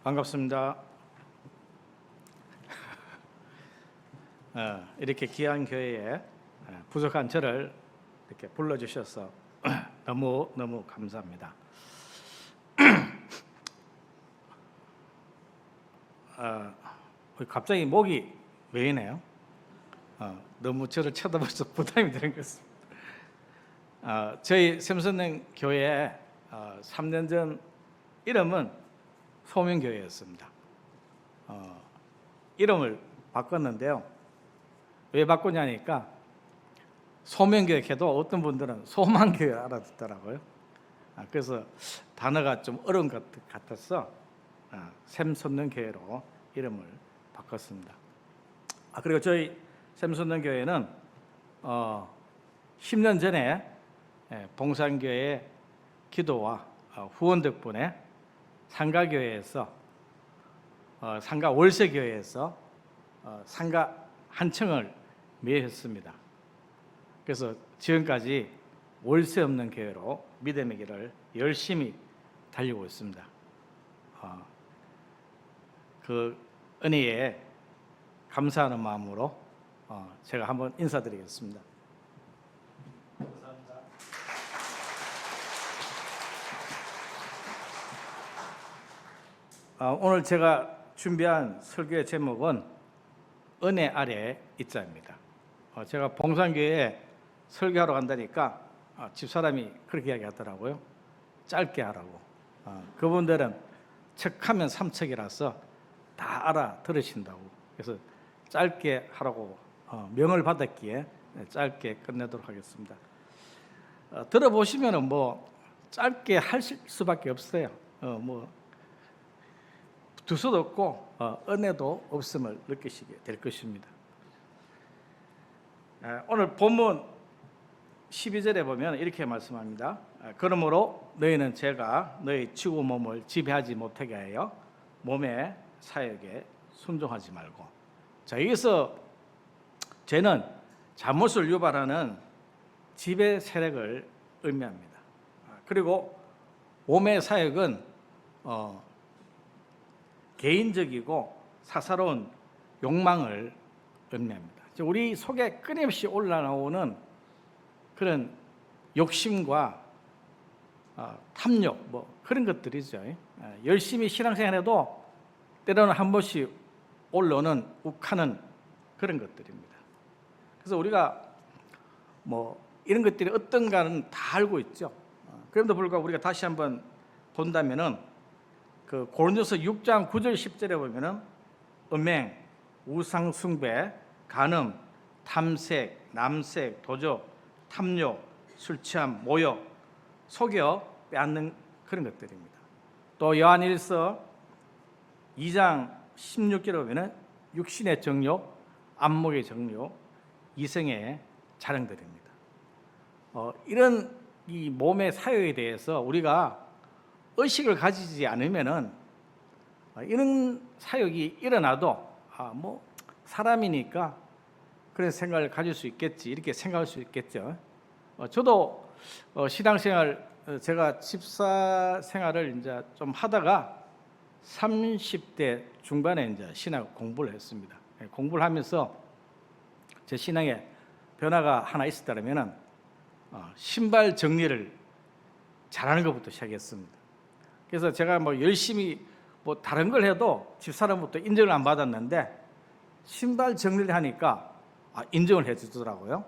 반갑습니다. 이렇게 귀한 교회에 부족한 저를 이렇게 불러주셔서 너무 감사합니다. 갑자기 목이 왜 이네요? 너무 저를 쳐다봐서 부담이 되는 것 같습니다. 저희 샘선행 교회 3년 전 이름은 소명교회였습니다. 이름을 바꿨는데요. 왜 바꾸냐니까 소명교회 해도 어떤 분들은 소망교회 알아듣더라고요. 그래서 단어가 좀 어려운 것 같아서 샘선능교회로 이름을 바꿨습니다. 그리고 저희 샘선능교회는 10년 전에 봉산교회 기도와 후원 덕분에 상가교회에서 상가 월세교회에서 상가 한 층을 매했습니다. 그래서 지금까지 월세 없는 교회로 믿음의 길을 열심히 달리고 있습니다. 그 은혜에 감사하는 마음으로 제가 한번 인사드리겠습니다. 감사합니다. 오늘 제가 준비한 설교의 제목은 은혜 아래 있자입니다. 제가 봉산교회에 설교하러 간다니까 집사람이 그렇게 이야기하더라고요. 짧게 하라고. 그분들은 척하면 삼척이라서 다 알아들으신다고. 그래서 짧게 하라고 명을 받았기에 짧게 끝내도록 하겠습니다. 들어보시면 뭐 짧게 할 수밖에 없어요. 두서도 없고 은혜도 없음을 느끼시게 될 것입니다. 오늘 본문 12절에 보면 이렇게 말씀합니다. 그러므로 너희는 제가 너희 지구 몸을 지배하지 못하게 하여 몸의 사역에 순종하지 말고. 자, 여기서 죄는 잘못을 유발하는 지배 세력을 의미합니다. 그리고 몸의 사역은 개인적이고 사사로운 욕망을 의미합니다. 우리 속에 끊임없이 올라오는 그런 욕심과 탐욕 그런 것들이죠. 열심히 신앙생활해도 때로는 한 번씩 올라오는 욱하는 그런 것들입니다. 그래서 우리가 이런 것들이 어떤가는 다 알고 있죠. 그럼에도 불구하고 우리가 다시 한번 본다면은 그 고린도서 6장 9절 10절에 보면은 음행, 우상 숭배, 간음, 탐색, 남색, 도적, 탐욕, 술 취함, 모욕, 속여 빼앗는 그런 것들입니다. 또 요한일서 2장 16절에 보면은 육신의 정욕, 안목의 정욕, 이성의 자랑들입니다. 이런 이 몸의 사역에 대해서 우리가 의식을 가지지 않으면은 이런 사역이 일어나도 사람이니까 그런 생각을 가질 수 있겠지 이렇게 생각할 수 있겠죠. 저도 신앙생활 제가 집사 생활을 이제 좀 하다가 30대 중반에 이제 신학 공부를 했습니다. 공부를 하면서 제 신앙에 변화가 하나 있었다면은 신발 정리를 잘하는 것부터 시작했습니다. 그래서 제가 열심히 다른 걸 해도 집사람부터 인정을 안 받았는데 신발 정리를 하니까 인정을 해주더라고요.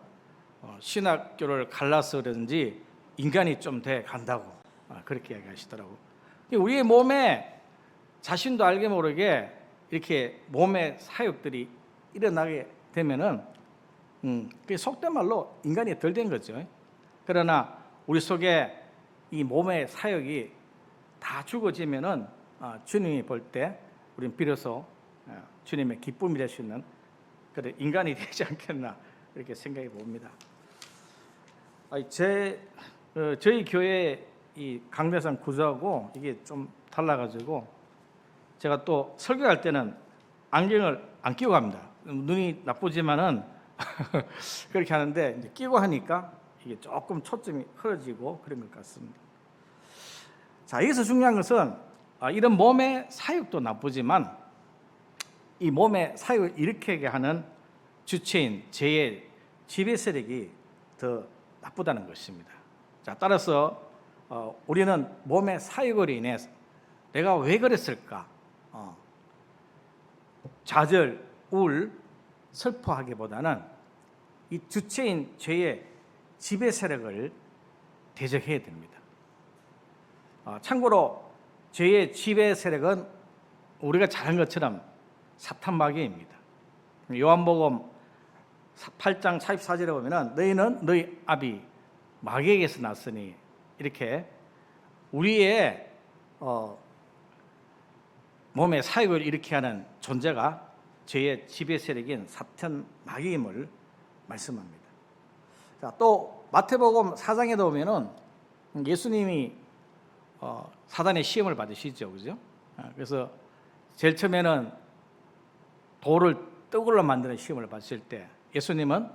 신학교를 갈라서 그런지 인간이 좀 돼 간다고 그렇게 이야기하시더라고요. 우리의 몸에 자신도 알게 모르게 이렇게 몸의 사역들이 일어나게 되면은 그게 속된 말로 인간이 덜 된 거죠. 그러나 우리 속에 이 몸의 사역이 다 죽어지면은 주님이 볼 때 우리는 비로소 주님의 기쁨이 될 수 있는 그런 인간이 되지 않겠나 이렇게 생각해 봅니다. 저희 교회 이 강대상 구조하고 이게 좀 달라가지고 제가 또 설교할 때는 안경을 안 끼고 갑니다. 눈이 나쁘지만은 그렇게 하는데 이제 끼고 하니까 이게 조금 초점이 흐려지고 그런 것 같습니다. 자, 여기서 중요한 것은 이런 몸의 사육도 나쁘지만 이 몸의 사육을 일으키게 하는 주체인 죄의 지배 세력이 더 나쁘다는 것입니다. 자, 따라서 우리는 몸의 사육으로 인해서 내가 왜 그랬을까? 좌절, 우울, 슬퍼하기보다는 이 주체인 죄의 지배 세력을 대적해야 됩니다. 참고로 죄의 지배 세력은 우리가 잘 아는 것처럼 사탄 마귀입니다. 요한복음 8장 44절에 보면은 너희는 너희 아비 마귀에게서 났으니 이렇게 우리의 몸의 사역을 일으키게 하는 존재가 죄의 지배 세력인 사탄 마귀임을 말씀합니다. 자, 또 마태복음 4장에도 보면은 예수님이 사단의 시험을 받으시죠, 그죠? 그래서 제일 처음에는 돌을 떡으로 만드는 시험을 받으실 때 예수님은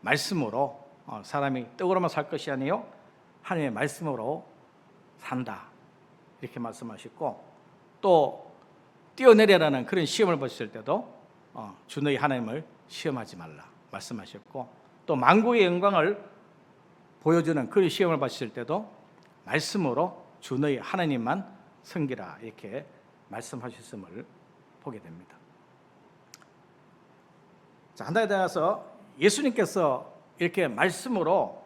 말씀으로 사람이 떡으로만 살 것이 아니요 하나님의 말씀으로 산다 이렇게 말씀하셨고, 또 뛰어내려라는 그런 시험을 받으실 때도 주 너희 하나님을 시험하지 말라 말씀하셨고, 또 만국의 영광을 보여주는 그런 시험을 받으실 때도 말씀으로 주 너희 하나님만 섬기라 이렇게 말씀하셨음을 보게 됩니다. 자, 한 달에 따라서 예수님께서 이렇게 말씀으로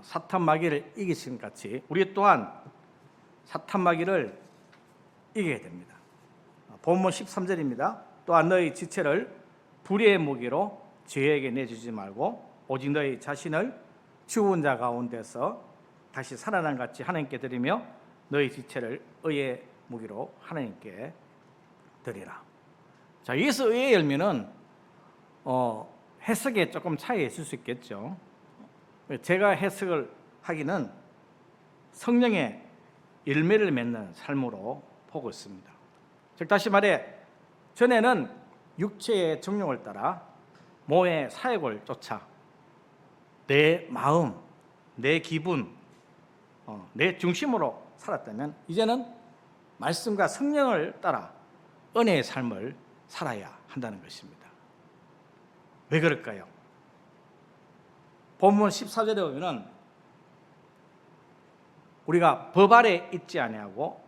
사탄 마귀를 이기신 같이 우리 또한 사탄 마귀를 이겨야 됩니다. 본문 13절입니다. 또한 너희 지체를 불의의 무기로 죄에게 내주지 말고 오직 너희 자신을 죽은 자 가운데서 다시 살아난 같이 하나님께 드리며 너희 지체를 의의 무기로 하나님께 드리라. 자, 여기서 의의 열매는 해석에 조금 차이가 있을 수 있겠죠. 제가 해석을 하기는 성령의 열매를 맺는 삶으로 보고 있습니다. 즉 다시 말해 전에는 육체의 정욕을 따라 몸의 사역을 쫓아 내 마음, 내 기분, 내 중심으로 살았다면 이제는 말씀과 성령을 따라 은혜의 삶을 살아야 한다는 것입니다. 왜 그럴까요? 본문 14절에 보면은 우리가 법 아래 있지 아니하고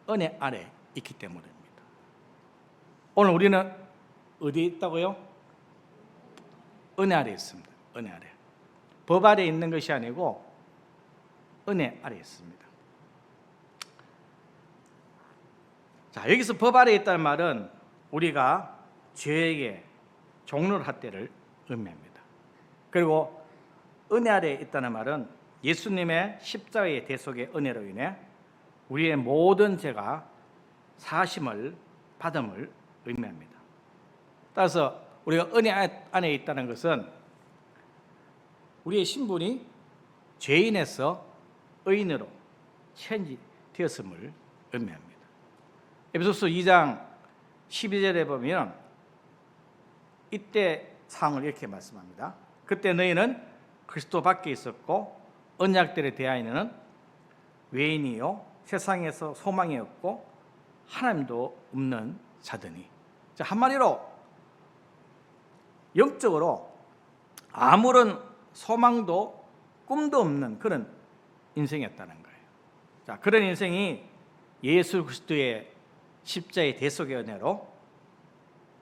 은혜 아래 있기 때문입니다. 오늘 우리는 어디에 있다고요? 은혜 아래 있습니다. 은혜 아래. 법 아래 있는 것이 아니고 은혜 아래 있습니다. 자, 여기서 법 아래 있다는 말은 우리가 죄에게 종로를 할 때를 의미합니다. 그리고 은혜 아래 있다는 말은 예수님의 십자가의 대속의 은혜로 인해 우리의 모든 죄가 사심을 받음을 의미합니다. 따라서 우리가 은혜 안에 있다는 것은 우리의 신분이 죄인에서 의인으로 체인지되었음을 의미합니다. 에베소서 2장 12절에 보면 이때 상황을 이렇게 말씀합니다. 그때 너희는 그리스도 밖에 있었고 언약들에 대하여는 외인이요 세상에서 소망이 없고 하나님도 없는 자더니. 자, 한마디로 영적으로 아무런 소망도 꿈도 없는 그런 인생이었다는 거예요. 자, 그런 인생이 예수 그리스도의 십자의 대속의 은혜로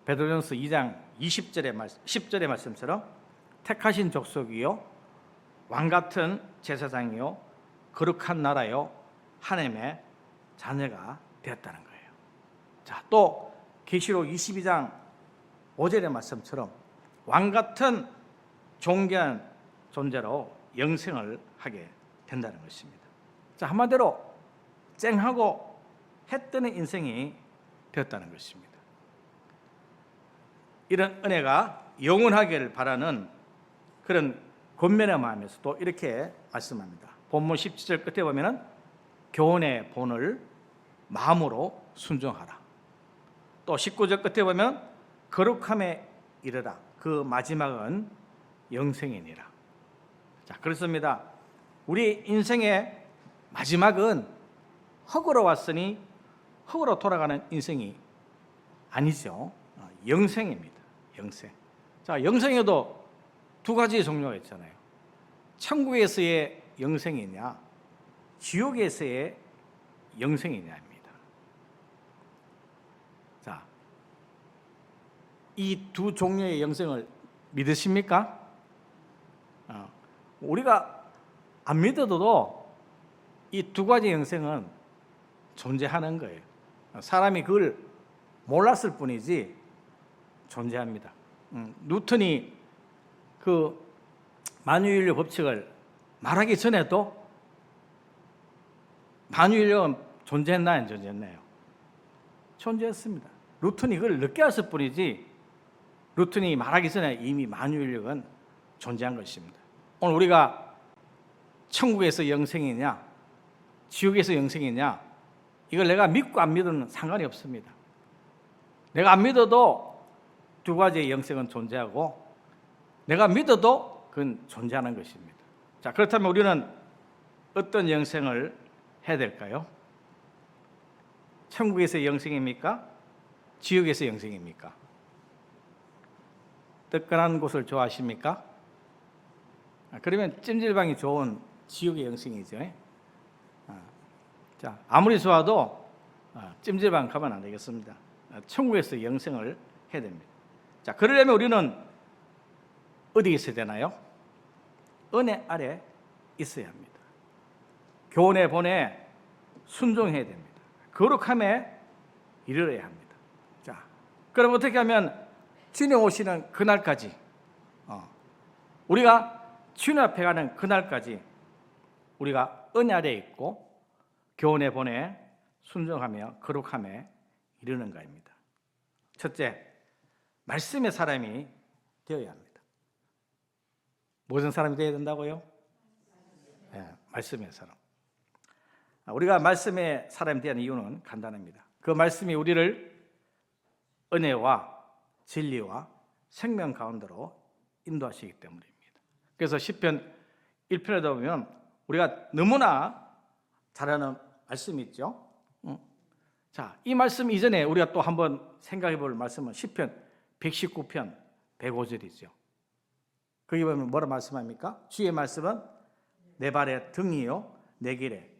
베드로전서 2장 10절의 말씀처럼 택하신 족속이요 왕같은 제사장이요 거룩한 나라요 하나님의 자녀가 되었다는 거예요. 자, 또 계시록 22장 5절의 말씀처럼 왕같은 존귀한 존재로 영생을 하게 된다는 것입니다. 자, 한마디로 쨍하고 해 뜨는 인생이 되었다는 것입니다. 이런 은혜가 영원하기를 바라는 그런 권면의 마음에서도 이렇게 말씀합니다. 본문 17절 끝에 보면은 교훈의 본을 마음으로 순종하라. 또 19절 끝에 보면 거룩함에 이르라. 그 마지막은 영생이니라. 자, 그렇습니다. 우리 인생의 마지막은 흙으로 왔으니 흙으로 돌아가는 인생이 아니죠. 영생입니다. 영생. 자, 영생에도 두 가지 종류가 있잖아요. 천국에서의 영생이냐, 지옥에서의 영생이냐입니다. 자, 이 두 종류의 영생을 믿으십니까? 우리가 안 믿어도 이 두 가지 영생은 존재하는 거예요. 사람이 그걸 몰랐을 뿐이지 존재합니다. 뉴턴이 그 만유인력 법칙을 말하기 전에도 만유인력은 존재했나요, 안 존재했나요? 존재했습니다. 뉴턴이 그걸 늦게 알았을 뿐이지 뉴턴이 말하기 전에 이미 만유인력은 존재한 것입니다. 오늘 우리가 천국에서 영생이냐 지옥에서 영생이냐 이걸 내가 믿고 안 믿어도 상관이 없습니다. 내가 안 믿어도 두 가지의 영생은 존재하고 내가 믿어도 그건 존재하는 것입니다. 자, 그렇다면 우리는 어떤 영생을 해야 될까요? 천국에서 영생입니까? 지옥에서 영생입니까? 뜨끈한 곳을 좋아하십니까? 그러면 찜질방이 좋은 지옥의 영생이죠. 자, 아무리 좋아도 찜질방 가면 안 되겠습니다. 천국에서 영생을 해야 됩니다. 자, 그러려면 우리는 어디에 있어야 되나요? 은혜 아래 있어야 합니다. 교훈의 본에 순종해야 됩니다. 거룩함에 이르러야 합니다. 자, 그럼 어떻게 하면 주님 오시는 그날까지 우리가 주님 앞에 가는 그날까지 우리가 은혜 아래에 있고 교훈의 본에 순종하며 거룩함에 이르는가입니다. 첫째, 말씀의 사람이 되어야 합니다. 무슨 사람이 되어야 된다고요? 네, 말씀의 사람. 우리가 말씀의 사람이 되는 이유는 간단합니다. 그 말씀이 우리를 은혜와 진리와 생명 가운데로 인도하시기 때문입니다. 그래서 시편 1편에도 보면 우리가 너무나 잘 아는 말씀이 있죠. 자, 이 말씀 이전에 우리가 또 한번 생각해 볼 말씀은 시편 119편 105절이죠. 거기 보면 뭐라 말씀합니까? 주의 말씀은 내 발의 등이요 내 길의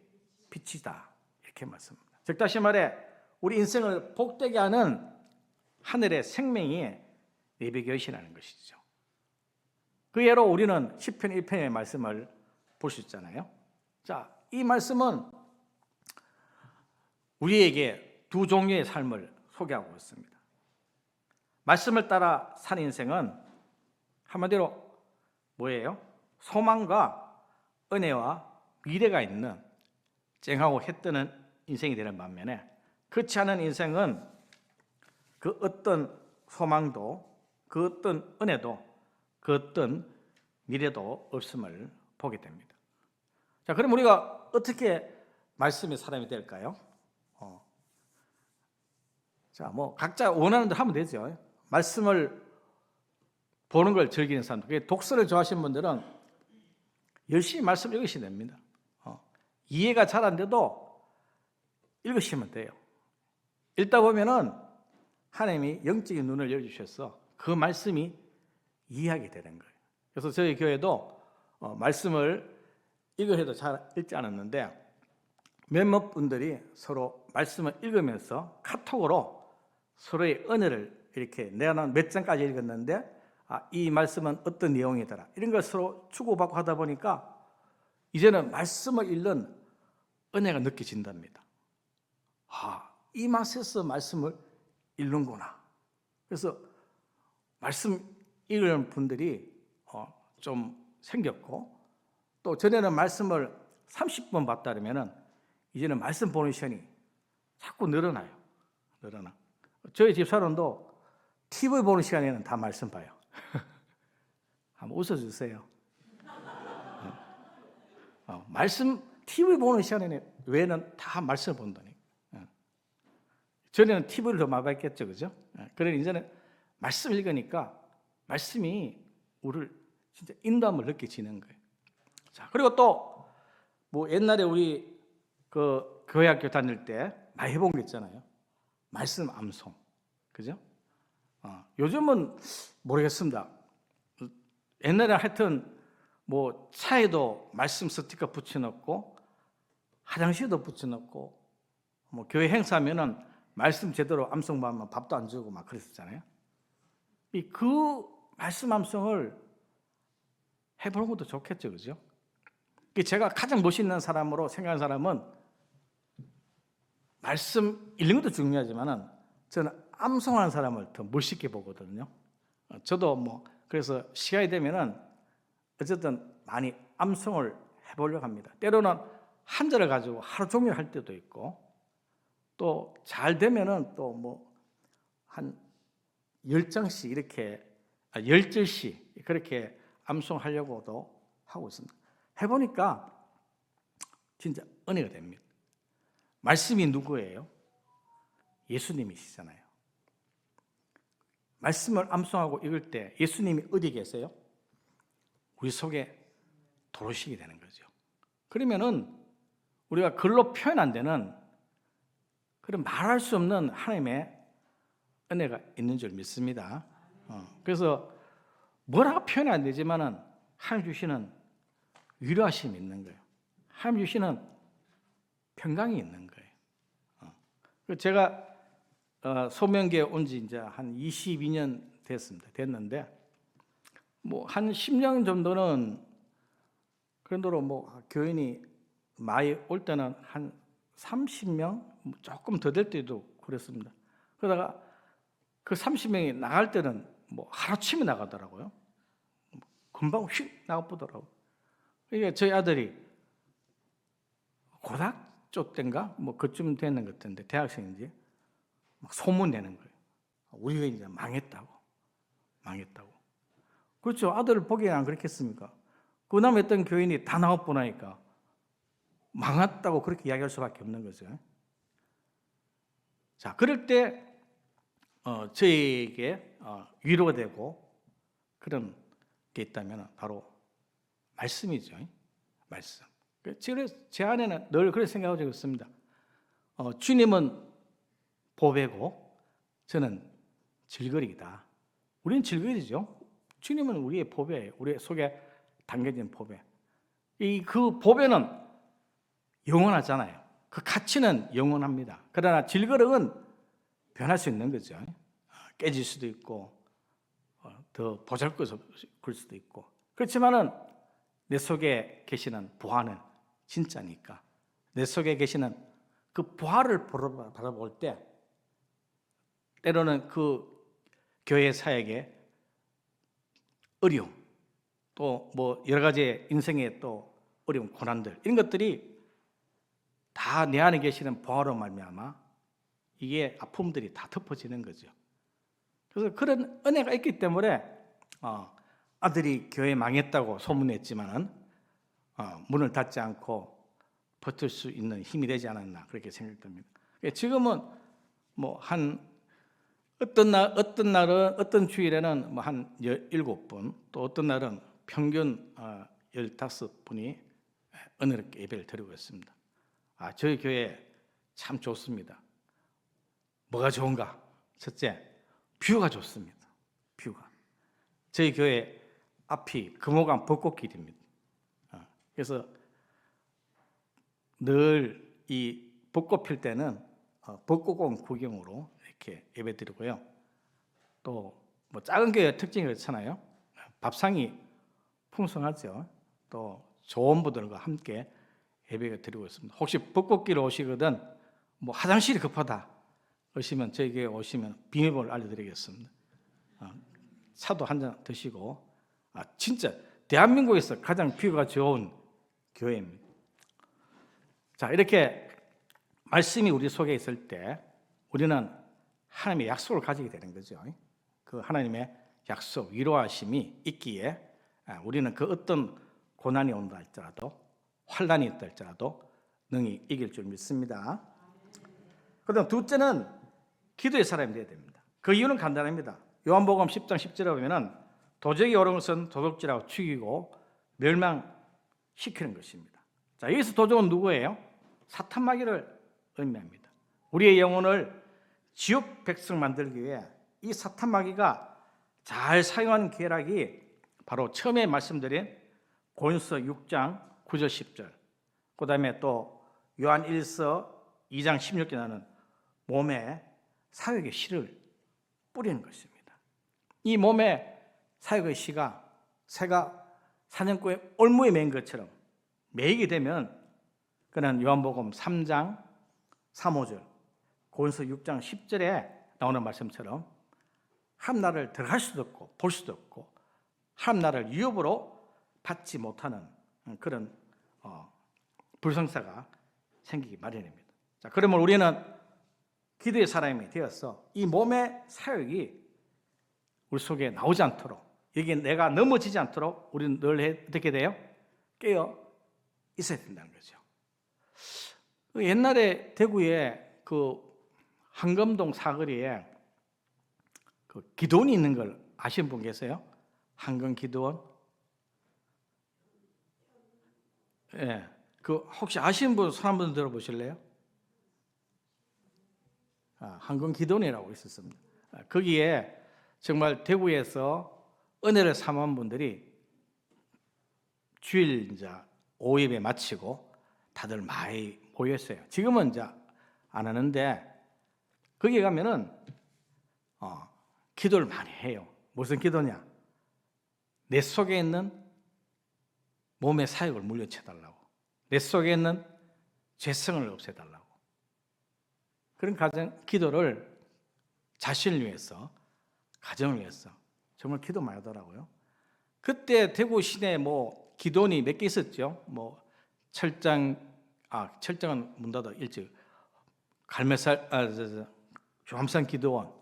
빛이다, 이렇게 말씀합니다. 즉 다시 말해 우리 인생을 복되게 하는 하늘의 생명이 예배 계시라는 것이죠. 그 예로 우리는 시편 1편의 말씀을 볼 수 있잖아요. 자, 이 말씀은 우리에게 두 종류의 삶을 소개하고 있습니다. 말씀을 따라 산 인생은 한마디로 뭐예요? 소망과 은혜와 미래가 있는 쨍하고 해 뜨는 인생이 되는 반면에 그렇지 않은 인생은 그 어떤 소망도 그 어떤 은혜도 그 어떤 미래도 없음을 보게 됩니다. 자, 그럼 우리가 어떻게 말씀의 사람이 될까요? 자, 뭐 각자 원하는 대로 하면 되죠. 말씀을 보는 걸 즐기는 사람들, 독서를 좋아하시는 분들은 열심히 말씀 읽으시면 됩니다. 이해가 잘 안 돼도 읽으시면 돼요. 읽다 보면은 하나님이 영적인 눈을 열어주셔서 그 말씀이 이해하게 되는 거예요. 그래서 저희 교회도 말씀을 읽어도 잘 읽지 않았는데 몇몇 분들이 서로 말씀을 읽으면서 카톡으로 서로의 은혜를 이렇게 내가 몇 장까지 읽었는데 이 말씀은 어떤 내용이더라 이런 걸 서로 주고받고 하다 보니까 이제는 말씀을 읽는 은혜가 느껴진답니다. 이 맛에서 말씀을 읽는구나. 그래서 말씀 읽는 분들이 좀 생겼고 또 전에는 말씀을 30번 봤다 그러면은 이제는 말씀 보는 시간이 자꾸 늘어나요. 저희 집사람도 TV 보는 시간에는 다 말씀 봐요. 한번 웃어주세요. 말씀 TV 보는 시간에는 외에는 다 말씀을 본다니. 전에는 TV를 더 많이 봤겠죠, 그죠? 그러니 이제는 말씀 읽으니까 말씀이 우리를 진짜 인도함을 느껴지는 거예요. 자, 그리고 또 뭐 옛날에 우리 그 교회 학교 다닐 때 많이 해본 게 있잖아요. 말씀 암송, 그죠? 요즘은 모르겠습니다. 옛날에 하여튼 뭐 차에도 말씀 스티커 붙여놓고 화장실도 붙여놓고 뭐 교회 행사하면은 말씀 제대로 암송하면 밥도 안 주고 막 그랬었잖아요. 그 말씀 암송을 해보는 것도 좋겠죠, 그죠? 제가 가장 멋있는 사람으로 생각하는 사람은 말씀 읽는 것도 중요하지만은 저는 암송하는 사람을 더 멋있게 보거든요. 저도 뭐 그래서 시간이 되면은 어쨌든 많이 암송을 해보려고 합니다. 때로는 한 절을 가지고 하루 종일 할 때도 있고, 또 잘 되면은 또 뭐 한 10장씩 이렇게 10절씩 그렇게 암송하려고도 하고 있습니다. 해보니까 진짜 은혜가 됩니다. 말씀이 누구예요? 예수님이시잖아요. 말씀을 암송하고 읽을 때 예수님이 어디 계세요? 우리 속에 들어오시게 되는 거죠. 그러면은 우리가 글로 표현 안 되는 그런 말할 수 없는 하나님의 은혜가 있는 줄 믿습니다. 그래서 뭐라고 표현이 안 되지만은 하나님 주시는 위로하심이 있는 거예요. 하나님 주시는 평강이 있는 거예요. 제가 소명교회 온 지 이제 한 22년 됐는데 뭐 한 10년 정도는 그런 대로 뭐 교인이 많이 올 때는 한 30명 조금 더 될 때도 그랬습니다. 그러다가 그 30명이 나갈 때는 뭐 하루치면 나가더라고요. 금방 휙 나가보더라고요. 그러니까 저희 아들이 고등학교 때인가 뭐 그쯤 되는 것 같은데 대학생인지 막 소문 내는 거예요. 우리 교회 이제 망했다고. 그렇죠. 아들을 보기에는 안 그렇겠습니까? 그 다음에 어떤 교인이 다 나와보니까 망했다고 그렇게 이야기할 수밖에 없는 거죠. 자, 그럴 때 저에게 위로가 되고 그런 게 있다면 바로 말씀이죠. 말씀. 제 안에는 늘 그렇게 생각하고 있습니다. 주님은 보배고 저는 질거리다. 우리는 질거리죠. 주님은 우리의 보배예요. 우리 속에 담겨진 보배. 그 보배는 영원하잖아요. 그 가치는 영원합니다. 그러나 질거력은 변할 수 있는 거죠. 깨질 수도 있고 더 보잘것없을 수도 있고. 그렇지만은 내 속에 계시는 부활은 진짜니까 내 속에 계시는 그 부활을 바라볼 때 때로는 그 교회 사역에 어려움 또 뭐 여러 가지 인생의 또 어려운 고난들 이런 것들이 다 내 안에 계시는 부활로 말미암아 이게 아픔들이 다 덮어지는 거죠. 그래서 그런 은혜가 있기 때문에 아들이 교회 망했다고 소문냈지만은 문을 닫지 않고 버틸 수 있는 힘이 되지 않았나 그렇게 생각됩니다. 지금은 뭐 한 어떤 날은 어떤 주일에는 뭐 한 17분 또 어떤 날은 평균 15분이 은혜롭게 예배를 드리고 있습니다. 저희 교회 참 좋습니다. 뭐가 좋은가? 첫째, 뷰가 좋습니다. 뷰가. 저희 교회 앞이 금호강 벚꽃길입니다. 그래서 늘 이 벚꽃 필 때는 벚꽃공 구경으로 이렇게 예배드리고요. 또 뭐 작은 교회 특징이 그렇잖아요. 밥상이 풍성하죠. 또 좋은 분들과 함께 예배가 드리고 있습니다. 혹시 벚꽃길 오시거든 뭐 화장실이 급하다 오시면 저희 교회 오시면 비밀번호를 알려드리겠습니다. 차도 한 잔 드시고 진짜 대한민국에서 가장 뷰가 좋은 교회입니다. 자, 이렇게 말씀이 우리 속에 있을 때 우리는 하나님의 약속을 가지게 되는 거죠. 그 하나님의 약속, 위로하심이 있기에 우리는 그 어떤 고난이 온다 할지라도 환난이 있다 할지라도 능히 이길 줄 믿습니다. 그다음 둘째는 기도의 사람이 되어야 됩니다. 그 이유는 간단합니다. 요한복음 10장 10절에 보면은 도적이 오른 것은 도둑질하고 죽이고 멸망시키는 것입니다. 자, 여기서 도적은 누구예요? 사탄 마귀를 의미합니다. 우리의 영혼을 지옥 백성 만들기 위해 이 사탄 마귀가 잘 사용하는 계략이 바로 처음에 말씀드린 고린도서 6장 9절 10절, 그 다음에 또 요한 1서 2장 16절에 나는 몸에 사욕의 씨를 뿌리는 것입니다. 이 몸에 사욕의 씨가 새가 사냥꾼의 올무에 매인 것처럼 매이게 되면 그는 요한복음 3장 3, 5절, 고린도서 6장 10절에 나오는 말씀처럼 하나님 나라를 들어갈 수도 없고 볼 수도 없고 하나님 나라를 유업으로 받지 못하는 그런 불성사가 생기기 마련입니다. 자, 그러면 우리는 기도의 사람이 되어서 이 몸의 사욕이 우리 속에 나오지 않도록, 여기에 내가 넘어지지 않도록 우리는 늘 어떻게 돼요? 깨어 있어야 된다는 거죠. 옛날에 대구에 그 한검동 사거리에 그 기도원이 있는 걸 아시는 분 계세요? 한검 기도원? 예. 그 혹시 아시는 분 손 한번 들어보실래요? 한검 기도원이라고 있었습니다. 거기에 정말 대구에서 은혜를 삼은 분들이 주일 이제 오후 예배 마치고 다들 많이 모였어요. 지금은 이제 안 하는데 거기 가면은 기도를 많이 해요. 무슨 기도냐? 내 속에 있는 몸의 사욕을 물리쳐달라고, 내 속에 있는 죄성을 없애달라고, 그런 기도를 자신을 위해서, 가정을 위해서 정말 기도 많이 하더라고요. 그때 대구 시내에 뭐 기도원이 몇 개 있었죠. 뭐 철장은 문 닫아 일찍, 조함산 기도원,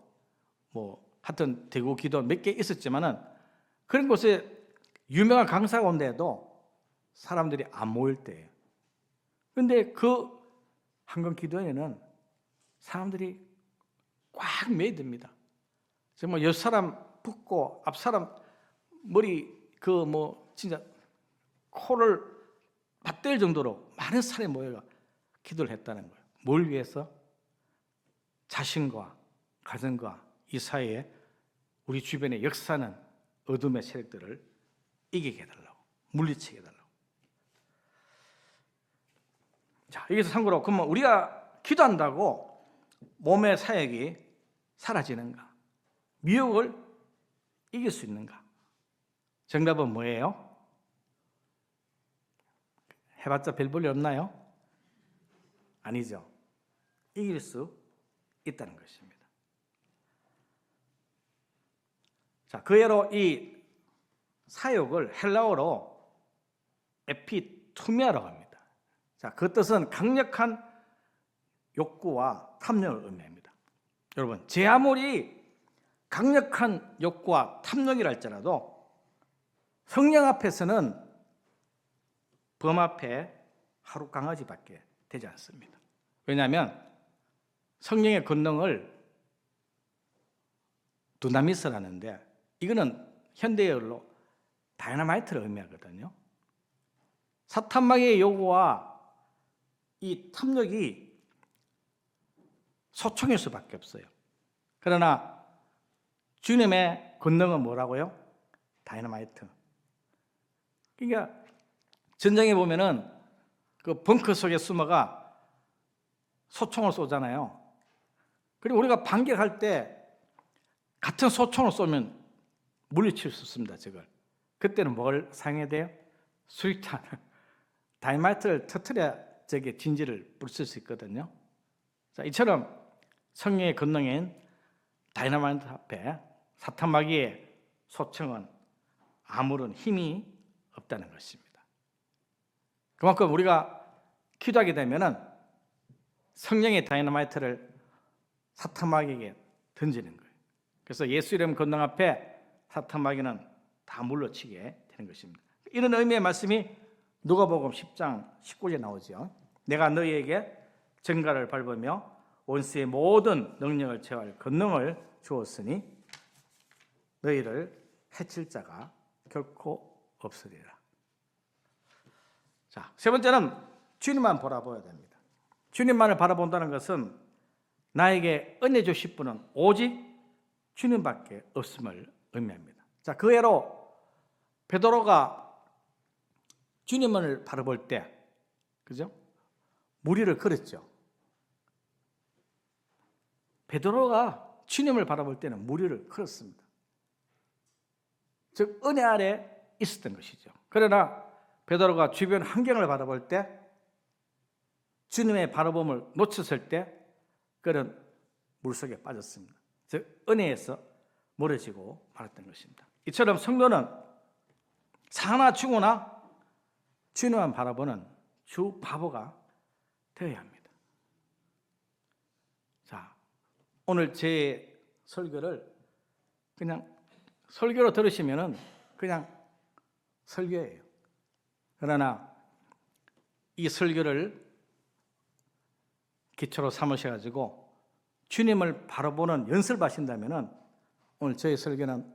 뭐 하여튼 대구 기도원 몇 개 있었지만은 그런 곳에 유명한 강사가 온데도 사람들이 안 모일 때예요. 그런데 그 한강 기도원에는 사람들이 꽉 매듭니다. 정말 옆 사람 붓고 앞 사람 머리 진짜 코를 맞댈 정도로 많은 사람이 모여가 기도를 했다는 거예요. 뭘 위해서? 자신과 가정과 이 사회에 우리 주변에 역사는 어둠의 세력들을 이기게 해달라고, 물리치게 해달라고. 자, 여기서 참고로 그러면 우리가 기도한다고 몸의 사역이 사라지는가? 미혹을 이길 수 있는가? 정답은 뭐예요? 해봤자 별 볼일 없나요? 아니죠. 이길 수 있다는 것입니다. 자, 그 예로 이 사욕을 헬라어로 에피투미아라고 합니다. 자, 그 뜻은 강력한 욕구와 탐욕을 의미합니다. 여러분, 제 아무리 강력한 욕구와 탐욕이라 할지라도 성령 앞에서는 범 앞에 하루 강아지밖에 되지 않습니다. 왜냐하면 성령의 권능을 두나미스라는데 이거는 현대어로 다이너마이트를 의미하거든요. 사탄마귀의 요구와 이 탐욕이 소총일 수밖에 없어요. 그러나 주님의 권능은 뭐라고요? 다이너마이트. 그러니까 전쟁에 보면은 그 벙커 속에 숨어가 소총을 쏘잖아요. 그리고 우리가 반격할 때 같은 소총을 쏘면 물리칠 수 있습니다. 저걸. 그때는 뭘 사용해야 돼요? 수류탄, 다이너마이트를 터뜨려야 저게 진지를 부술 수 있거든요. 자, 이처럼 성령의 권능인 다이너마이트 앞에 사탄 마귀의 소총은 아무런 힘이 없다는 것입니다. 그만큼 우리가 기도하게 되면은 성령의 다이너마이트를 사탄 마귀에게 던지는 거예요. 그래서 예수 이름 권능 앞에 사탄 마귀는 다 물러치게 되는 것입니다. 이런 의미의 말씀이 누가복음 10장 19절에 나오죠. 내가 너희에게 전갈을 밟으며 원수의 모든 능력을 제어할 권능을 주었으니 너희를 해칠 자가 결코 없으리라. 자, 세 번째는 주님만 바라보아야 됩니다. 주님만을 바라본다는 것은 나에게 은혜 주실 분은 오직 주님밖에 없음을 의미합니다. 자, 그 예로 베드로가 주님을 바라볼 때, 그죠? 무리를 걸었죠. 베드로가 주님을 바라볼 때는 무리를 걸었습니다. 즉 은혜 아래 있었던 것이죠. 그러나 베드로가 주변 환경을 바라볼 때, 주님의 바라봄을 놓쳤을 때 그는 물속에 빠졌습니다. 즉 은혜에서 멀어지고 말았던 것입니다. 이처럼 성도는 사나 죽으나 주님만 바라보는 주 바보가 되어야 합니다. 자, 오늘 제 설교를 그냥 설교로 들으시면은 그냥 설교예요. 그러나 이 설교를 기초로 삼으셔가지고 주님을 바라보는 연습을 하신다면은 오늘 저희 설교는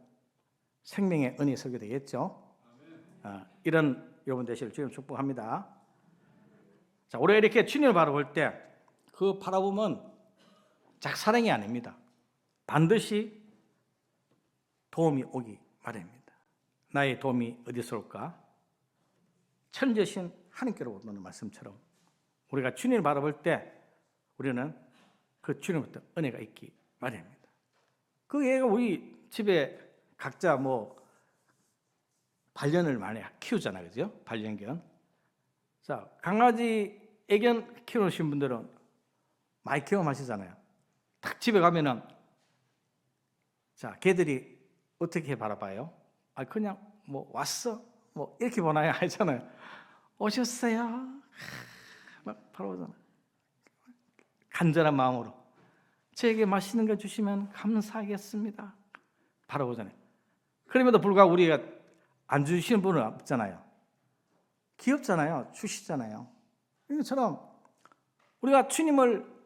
생명의 은혜 설교 되겠죠. 이런 여러분 되시길 주님 축복합니다. 자, 우리가 이렇게 주님을 바라볼 때 그 바라봄은 작사랑이 아닙니다. 반드시 도움이 오기 마련입니다. 나의 도움이 어디서 올까? 천재신 하나님께로부터 오는 말씀처럼 우리가 주님을 바라볼 때 우리는 그 주님부터 은혜가 있기 마련입니다. 그 애가 우리 집에 각자 반려견을 많이 키우잖아요, 그죠? 반려견. 자, 강아지 애견 키우신 분들은 많이 경험하시잖아요. 딱 집에 가면은 자, 걔들이 어떻게 바라봐요? 그냥 왔어? 이렇게 보나요? 하잖아요. 오셨어요? 막 바라보잖아요. 간절한 마음으로 저에게 맛있는 거 주시면 감사하겠습니다. 바라보잖아요. 그럼에도 불구하고 우리가 안 주시는 분은 없잖아요. 귀엽잖아요. 주시잖아요. 이것처럼 우리가 주님을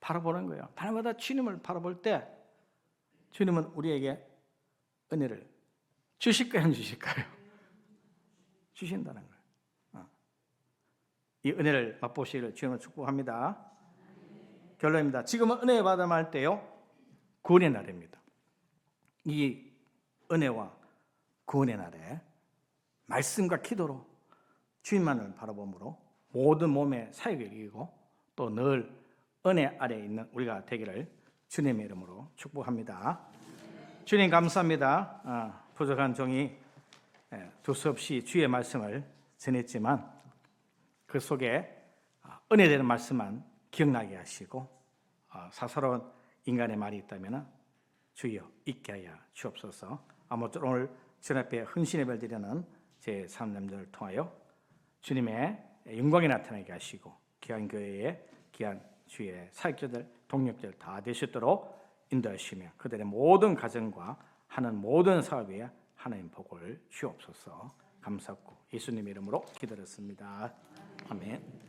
바라보는 거예요. 날마다 주님을 바라볼 때 주님은 우리에게 은혜를 주실까요? 안 주실까요? 주신다는 거예요. 이 은혜를 맛보시기를 주님을 축복합니다. 결론입니다. 지금은 은혜 받음을 할 때요, 구원의 날입니다. 이 은혜와 구원의 날에 말씀과 기도로 주님만을 바라봄으로 모든 몸의 사역을 이기고 또 늘 은혜 아래에 있는 우리가 되기를 주님의 이름으로 축복합니다. 주님 감사합니다. 부족한 종이 두서없이 주의 말씀을 전했지만 그 속에 은혜되는 말씀만 기억나게 하시고 사사로운 인간의 말이 있다면 주여 잊게 하여 주옵소서. 아무쪼록 오늘 주님 앞에 헌신의 별 드리는 제 3남들을 통하여 주님의 영광이 나타나게 하시고 귀한 교회에 귀한 주의 사역자들 동력들 다 되시도록 인도하시며 그들의 모든 가정과 하는 모든 사업에 하나님 복을 주옵소서. 감사하고 예수님 이름으로 기도했습니다. 아멘.